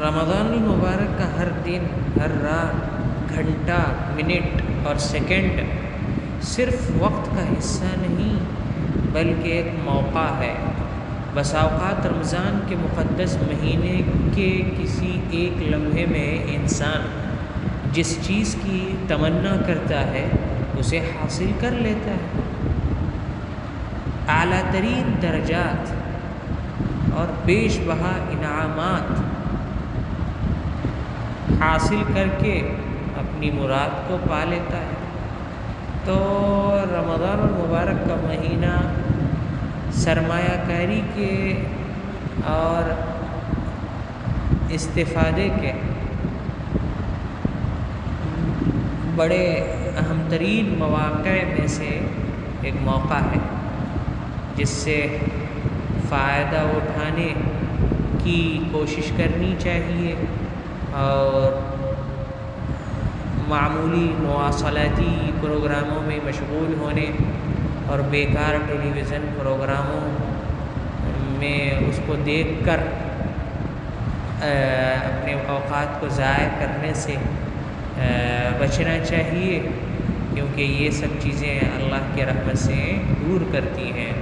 رمضان المبارک کا ہر دن، ہر رات، گھنٹہ، منٹ اور سیکنڈ صرف وقت کا حصہ نہیں بلکہ ایک موقع ہے۔ بسا اوقات رمضان کے مقدس مہینے کے کسی ایک لمحے میں انسان جس چیز کی تمنا کرتا ہے اسے حاصل کر لیتا ہے۔ اعلیٰ ترین درجات اور بیش بہا انعامات حاصل کر کے اپنی مراد کو پا لیتا ہے۔ تو رمضان المبارک کا مہینہ سرمایہ کاری کے اور استفادے کے بڑے اہم ترین مواقع میں سے ایک موقع ہے، جس سے فائدہ اٹھانے کی کوشش کرنی چاہیے اور معمولی مواصلاتی پروگراموں میں مشغول ہونے اور بیکار ٹیلی ویژن پروگراموں میں اس کو دیکھ کر اپنے اوقات کو ضائع کرنے سے بچنا چاہیے، کیونکہ یہ سب چیزیں اللہ کی رحمت سے دور کرتی ہیں۔